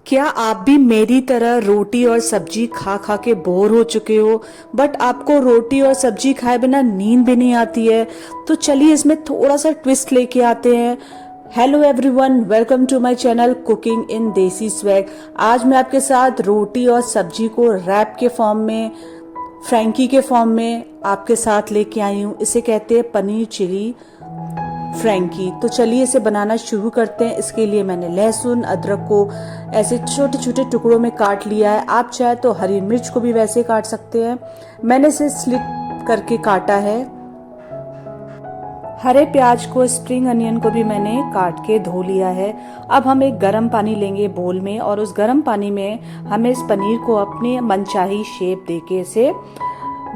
क्या आप भी मेरी तरह रोटी और सब्जी खा खा के बोर हो चुके हो, बट आपको रोटी और सब्जी खाए बिना नींद भी नहीं आती है? तो चलिए इसमें थोड़ा सा ट्विस्ट लेके आते हैं। Hello everyone, welcome to my channel cooking in desi swag. आज मैं आपके साथ रोटी और सब्जी को रैप के फॉर्म में, फ्रैंकी के फॉर्म में आपके साथ लेके आई हूँ। इसे कहते हैं पनीर चिली फ्रैंकी। तो चलिए इसे बनाना शुरू करते हैं। इसके लिए मैंने लहसुन अदरक को ऐसे छोटे छोटे टुकड़ों में काट लिया है। आप चाहे तो हरी मिर्च को भी वैसे काट सकते हैं। मैंने इसे स्लिट करके काटा है। हरे प्याज को, स्प्रिंग अनियन को भी मैंने काट के धो लिया है। अब हम एक गर्म पानी लेंगे बोल में, और उस गर्म पानी में हमें इस पनीर को अपने मनचाही शेप देके इसे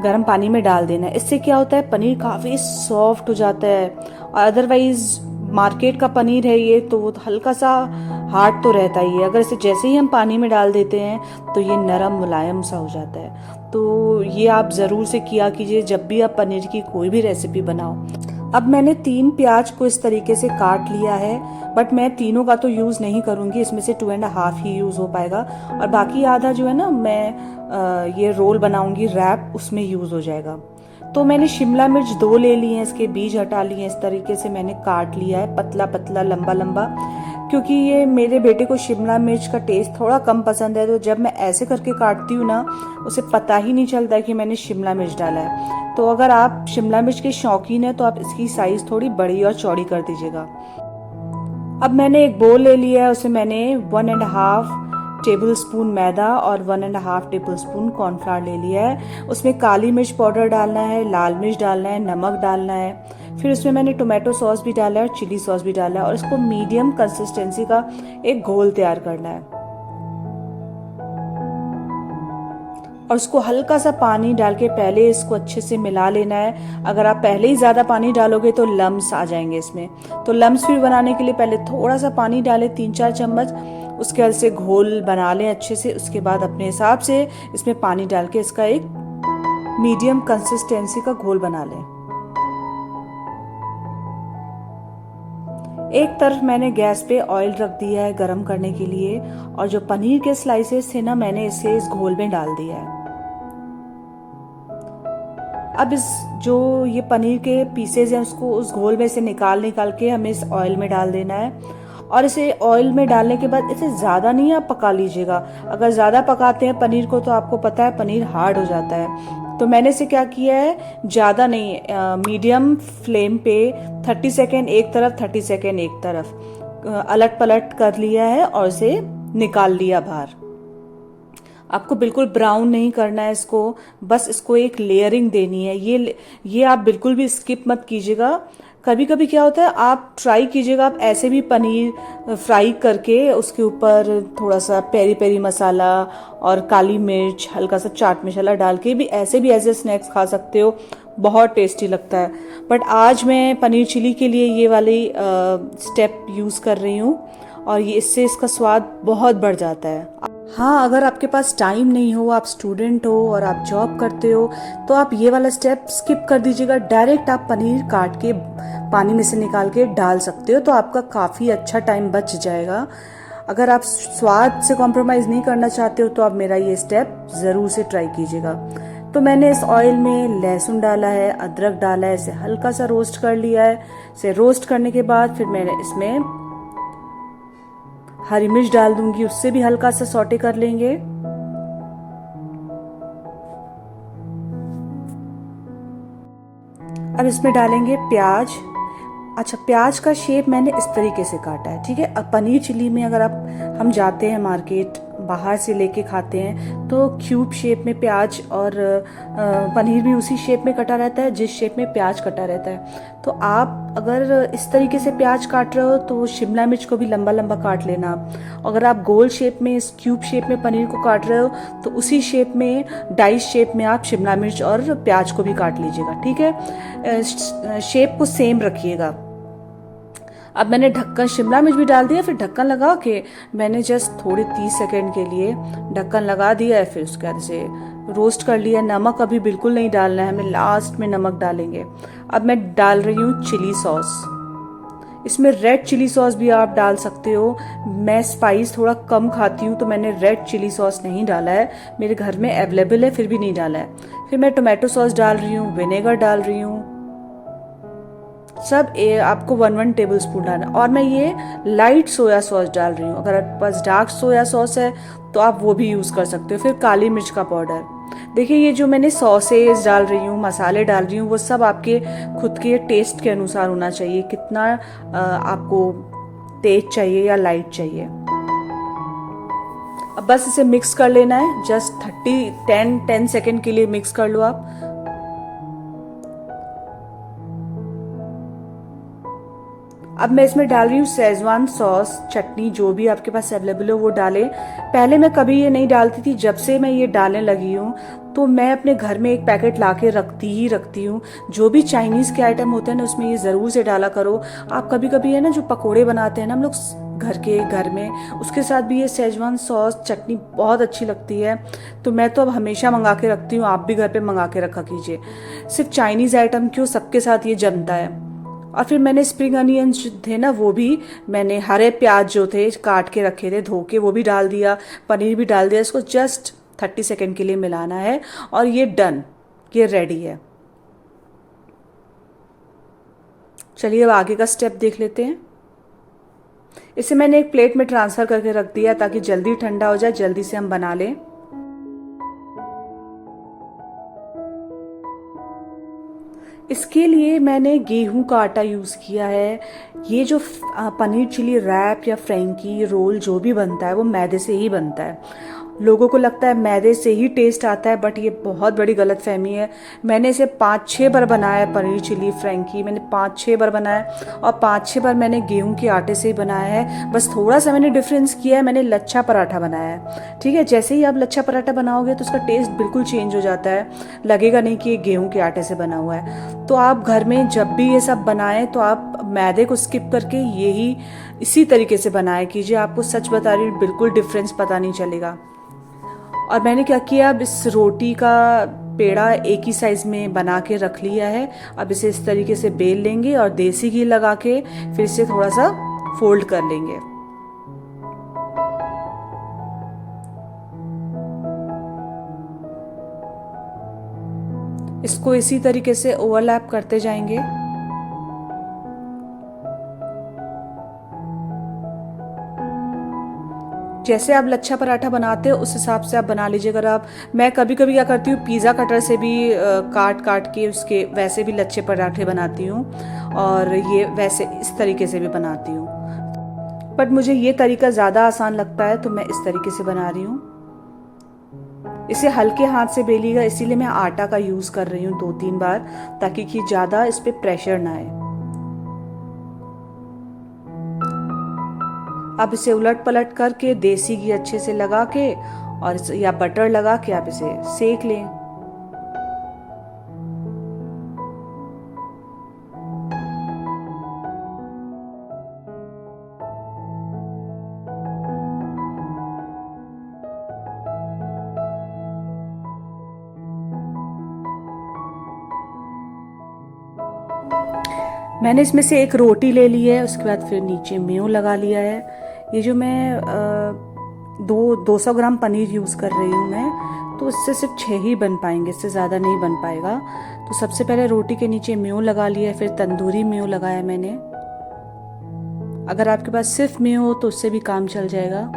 गर्म पानी में डाल देना है। इससे क्या होता है, पनीर काफ़ी सॉफ्ट हो जाता है। और अदरवाइज मार्केट का पनीर है ये, तो वो हल्का सा हार्ड तो रहता ही है। अगर इसे जैसे ही हम पानी में डाल देते हैं तो ये नरम मुलायम सा हो जाता है। तो ये आप ज़रूर से किया कीजिए जब भी आप पनीर की कोई भी रेसिपी बनाओ। अब मैंने 3 प्याज को इस तरीके से काट लिया है, बट मैं तीनों का तो यूज़ नहीं करूँगी। इसमें से 2.5 ही यूज़ हो पाएगा, और बाकी आधा जो है ना, मैं ये रोल बनाऊंगी रैप, उसमें यूज़ हो जाएगा। तो मैंने शिमला मिर्च 2 ले ली हैं, इसके बीज हटा लिए हैं। इस तरीके से मैंने काट लिया है, पतला पतला लंबा लंबा, क्योंकि ये मेरे बेटे को शिमला मिर्च का टेस्ट थोड़ा कम पसंद है। तो जब मैं ऐसे करके काटती हूँ ना, उसे पता ही नहीं चलता कि मैंने शिमला मिर्च डाला है। तो अगर आप शिमला मिर्च के शौकीन हैं तो आप इसकी साइज थोड़ी बड़ी और चौड़ी कर दीजिएगा। अब मैंने एक बोल ले लिया है, उसे मैंने 1.5 टेबल स्पून मैदा और 1.5 टेबल स्पून कॉर्नफ्लावर ले लिया है। उसमें काली मिर्च पाउडर डालना है, लाल मिर्च डालना है, नमक डालना है। फिर उसमें मैंने टोमेटो सॉस भी डाला है और चिली सॉस भी डाला है, और इसको मीडियम कंसिस्टेंसी का एक घोल तैयार करना है। और उसको हल्का सा पानी डाल के पहले इसको अच्छे से मिला लेना है। अगर आप पहले ही ज़्यादा पानी डालोगे तो लम्स आ जाएंगे इसमें। तो लम्स फिर बनाने के लिए पहले थोड़ा सा पानी डालें, 3-4 चम्मच। उसके बाद से घोल बना लें अच्छे से। उसके बाद अपने हिसाब से इसमें पानी डाल के इसका एक मीडियम कंसिस्टेंसी का घोल बना लें। एक तरफ मैंने गैस पे ऑयल रख दिया है गरम करने के लिए, और जो पनीर के स्लाइसेस थे ना, मैंने इसे इस घोल में डाल दिया है। अब इस जो ये पनीर के पीसेज हैं उसको उस घोल में से निकाल के हमें इस ऑयल में डाल देना है। और इसे ऑयल में डालने के बाद इसे ज़्यादा नहीं आप पका लीजिएगा। अगर ज़्यादा पकाते हैं पनीर को तो आपको पता है पनीर हार्ड हो जाता है। तो मैंने इसे क्या किया है, ज़्यादा नहीं, मीडियम फ्लेम पे 30 सेकेंड एक तरफ, 30 सेकेंड एक तरफ अलट पलट कर लिया है, और इसे निकाल लिया बाहर। आपको बिल्कुल ब्राउन नहीं करना है इसको, बस इसको एक लेयरिंग देनी है। ये आप बिल्कुल भी स्किप मत कीजिएगा। कभी कभी क्या होता है, आप ट्राई कीजिएगा, आप ऐसे भी पनीर फ्राई करके उसके ऊपर थोड़ा सा पेरी पेरी मसाला और काली मिर्च, हल्का सा चाट मसाला डाल के भी ऐसे स्नैक्स खा सकते हो। बहुत टेस्टी लगता है। बट आज मैं पनीर चिली के लिए ये वाली स्टेप यूज़ कर रही हूँ, और ये इससे इसका स्वाद बहुत बढ़ जाता है। हाँ, अगर आपके पास टाइम नहीं हो, आप स्टूडेंट हो और आप जॉब करते हो, तो आप ये वाला स्टेप स्किप कर दीजिएगा। डायरेक्ट आप पनीर काट के पानी में से निकाल के डाल सकते हो, तो आपका काफ़ी अच्छा टाइम बच जाएगा। अगर आप स्वाद से कॉम्प्रोमाइज़ नहीं करना चाहते हो तो आप मेरा ये स्टेप ज़रूर से ट्राई कीजिएगा। तो मैंने इस ऑयल में लहसुन डाला है, अदरक डाला है, इसे हल्का सा रोस्ट कर लिया है। इसे रोस्ट करने के बाद फिर मैंने इसमें हरी मिर्च डाल दूंगी, उससे भी हल्का सा सौटे कर लेंगे। अब इसमें डालेंगे प्याज। अच्छा, प्याज का शेप मैंने इस तरीके से काटा है, ठीक है। अब पनीर चिली में अगर हम जाते हैं मार्केट, बाहर से लेके खाते हैं, तो क्यूब शेप में प्याज और पनीर भी उसी शेप में कटा रहता है जिस शेप में प्याज कटा रहता है। तो आप अगर इस तरीके से प्याज काट रहे हो तो शिमला मिर्च को भी लंबा लंबा काट लेना। अगर आप गोल शेप में, इस क्यूब शेप में पनीर को काट रहे हो तो उसी शेप में, डाइस शेप में आप शिमला मिर्च और प्याज को भी काट लीजिएगा, ठीक है। शेप को सेम रखिएगा। अब मैंने ढक्कन, शिमला मिर्च भी डाल दिया, फिर ढक्कन लगा के मैंने जस्ट थोड़े 30 सेकेंड के लिए ढक्कन लगा दिया है। फिर उसके बाद से रोस्ट कर लिया। नमक अभी बिल्कुल नहीं डालना है, हमें लास्ट में नमक डालेंगे। अब मैं डाल रही हूँ चिली सॉस। इसमें रेड चिली सॉस भी आप डाल सकते हो। मैं स्पाइस थोड़ा कम खाती हूँ तो मैंने रेड चिली सॉस नहीं डाला है, मेरे घर में अवेलेबल है फिर भी नहीं डाला है। फिर मैं टोमेटो सॉस डाल रही हूँ, विनेगर डाल रही हूँ, सब आपको 1 टेबल स्पून डालना। और मैं ये लाइट सोया सॉस डाल रही हूँ, अगर आपके पास डार्क सोया सॉस है तो आप वो भी यूज़ कर सकते हो। फिर काली मिर्च का पाउडर। देखिए ये जो मैंने सॉसेज डाल रही हूँ, मसाले डाल रही हूँ, वो सब आपके खुद के टेस्ट के अनुसार होना चाहिए, कितना आपको तेज चाहिए या लाइट चाहिए। अब बस इसे मिक्स कर लेना है, जस्ट 10 सेकेंड के लिए मिक्स कर लो आप। अब मैं इसमें डाल रही हूँ शेजवान सॉस, चटनी जो भी आपके पास अवेलेबल हो वो डालें। पहले मैं कभी ये नहीं डालती थी, जब से मैं ये डालने लगी हूँ तो मैं अपने घर में एक पैकेट ला के रखती हूँ। जो भी चाइनीज़ के आइटम होते हैं ना उसमें ये ज़रूर से डाला करो। आप कभी कभी है ना जो पकोड़े बनाते हैं ना हम लोग घर में, उसके साथ भी ये शेजवान सॉस चटनी बहुत अच्छी लगती है। तो मैं तो अब हमेशा मंगा के रखती हूँ, आप भी घर पे मंगा के रखा कीजिए। सिर्फ चाइनीज़ आइटम क्यों, सबके साथ ये जमता है। और फिर मैंने स्प्रिंग अनियंस थे ना, वो भी मैंने, हरे प्याज जो थे काट के रखे थे धो के, वो भी डाल दिया, पनीर भी डाल दिया। इसको जस्ट 30 सेकेंड के लिए मिलाना है और ये डन, ये रेडी है। चलिए अब आगे का स्टेप देख लेते हैं। इसे मैंने एक प्लेट में ट्रांसफ़र करके रख दिया ताकि जल्दी ठंडा हो जाए, जल्दी से हम बना लें। इसके लिए मैंने गेहूं का आटा यूज़ किया है। ये जो पनीर चिली रैप या फ्रेंकी रोल जो भी बनता है वो मैदे से ही बनता है। लोगों को लगता है मैदे से ही टेस्ट आता है, बट ये बहुत बड़ी गलतफहमी है। मैंने इसे 5-6 बार बनाया है, पनीर चिली फ्रेंकी मैंने 5-6 बार बनाया, और 5-6 बार मैंने गेहूं के आटे से ही बनाया है। बस थोड़ा सा मैंने डिफरेंस किया है, मैंने लच्छा पराठा बनाया है। ठीक है, जैसे ही आप लच्छा पराठा बनाओगे तो उसका टेस्ट बिल्कुल चेंज हो जाता है, लगेगा नहीं कि ये गेहूं के आटे से बना हुआ है। तो आप घर में जब भी ये सब बनाएं तो आप मैदे को स्किप करके यही इसी तरीके से बनाया कीजिए। आपको सच बता रही हूँ, बिल्कुल डिफरेंस पता नहीं चलेगा। और मैंने क्या किया, अब इस रोटी का पेड़ा एक ही साइज में बना के रख लिया है। अब इसे इस तरीके से बेल लेंगे और देसी घी लगा के फिर इसे थोड़ा सा फोल्ड कर लेंगे। इसको इसी तरीके से ओवरलैप करते जाएंगे। जैसे आप लच्छा पराठा बनाते हो उस हिसाब से आप बना लीजिए। अगर आप, मैं कभी कभी क्या करती हूँ, पिज़्ज़ा कटर से भी काट काट के उसके वैसे भी लच्छे पराठे बनाती हूँ, और ये वैसे इस तरीके से भी बनाती हूँ। बट मुझे ये तरीका ज़्यादा आसान लगता है तो मैं इस तरीके से बना रही हूँ। इसे हल्के हाथ से बेलिएगा, इसीलिए मैं आटा का यूज़ कर रही हूँ 2-3 बार, ताकि कि ज़्यादा इस पर प्रेशर ना आए। अब इसे उलट पलट करके देसी घी अच्छे से लगा के और या बटर लगा के आप इसे सेक लें। मैंने इसमें से एक रोटी ले ली है, उसके बाद फिर नीचे मेयो लगा लिया है। ये जो मैं 200 ग्राम पनीर यूज़ कर रही हूँ मैं, तो इससे सिर्फ 6 ही बन पाएंगे, इससे ज़्यादा नहीं बन पाएगा। तो सबसे पहले रोटी के नीचे मेयो लगा लिया है, फिर तंदूरी मेयो लगाया मैंने। अगर आपके पास सिर्फ मेयो हो तो उससे भी काम चल जाएगा।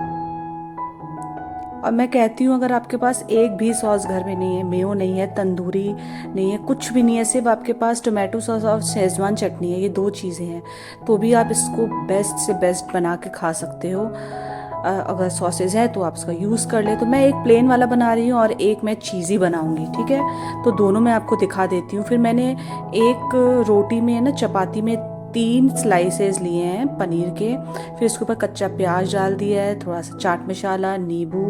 और मैं कहती हूँ अगर आपके पास एक भी सॉस घर में नहीं है, मेयो नहीं है, तंदूरी नहीं है, कुछ भी नहीं है, सिर्फ आपके पास टोमेटो सॉस और शेजवान चटनी है, ये 2 चीज़ें हैं, तो भी आप इसको बेस्ट से बेस्ट बना के खा सकते हो। अगर सॉसेज है तो आप इसका यूज़ कर ले। तो मैं एक प्लेन वाला बना रही हूँ और एक मैं चीज़ी बनाऊँगी, ठीक है। तो दोनों मैं आपको दिखा देती हूँ। फिर मैंने एक रोटी में ना, चपाती में 3 स्लाइसेस लिए हैं पनीर के। फिर इसके ऊपर कच्चा प्याज डाल दिया है, थोड़ा सा चाट मसाला, नींबू,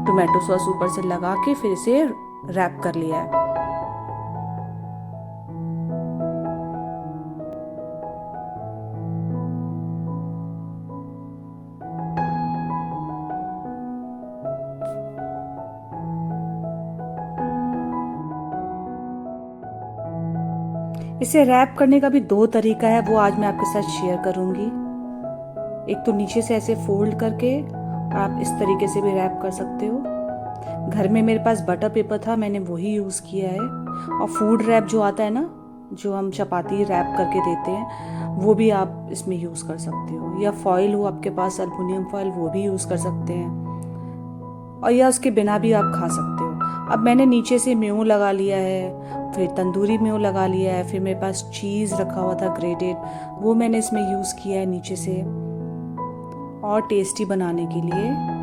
टोमेटो सॉस ऊपर से लगा के फिर इसे रैप कर लिया है। इसे रैप करने का भी 2 तरीका है, वो आज मैं आपके साथ शेयर करूंगी। एक तो नीचे से ऐसे फोल्ड करके आप इस तरीके से भी रैप कर सकते हो। घर में मेरे पास बटर पेपर था, मैंने वही यूज़ किया है। और फूड रैप जो आता है ना, जो हम चपाती रैप करके देते हैं, वो भी आप इसमें यूज़ कर सकते हो। या फॉइल हो आपके पास, एल्युमिनियम फॉइल, वो भी यूज़ कर सकते हैं। और या उसके बिना भी आप खा सकते हो। अब मैंने नीचे से मेयो लगा लिया है, फिर तंदूरी मेयो लगा लिया है, फिर मेरे पास चीज़ रखा हुआ था ग्रेटेड, वो मैंने इसमें यूज़ किया है नीचे से और टेस्टी बनाने के लिए।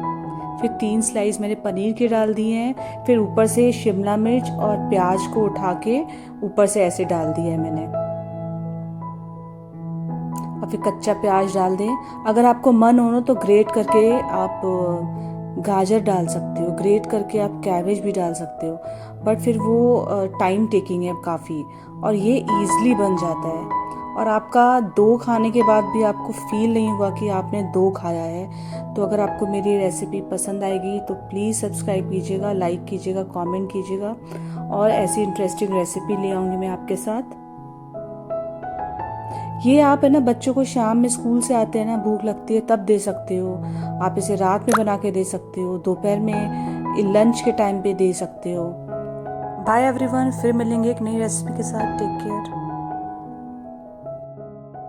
फिर 3 स्लाइस मैंने पनीर के डाल दिए हैं। फिर ऊपर से शिमला मिर्च और प्याज को उठा के ऊपर से ऐसे डाल दिया है मैंने। और फिर कच्चा प्याज डाल दें। अगर आपको मन हो तो ग्रेट करके आप गाजर डाल सकते हो, ग्रेट करके आप कैबेज भी डाल सकते हो, बट फिर वो टाइम टेकिंग है काफ़ी, और ये ईज़िली बन जाता है। और आपका 2 खाने के बाद भी आपको फील नहीं होगा कि आपने 2 खाया है। तो अगर आपको मेरी रेसिपी पसंद आएगी तो प्लीज़ सब्सक्राइब कीजिएगा, लाइक कीजिएगा, कमेंट कीजिएगा, और ऐसी इंटरेस्टिंग रेसिपी ले आऊँगी मैं आपके साथ। ये आप है ना बच्चों को शाम में स्कूल से आते हैं ना, भूख लगती है तब दे सकते हो। आप इसे रात में बना के दे सकते हो, दोपहर में लंच के टाइम पे दे सकते हो। बाय एवरीवन, फिर मिलेंगे एक नई रेसिपी के साथ। Take care.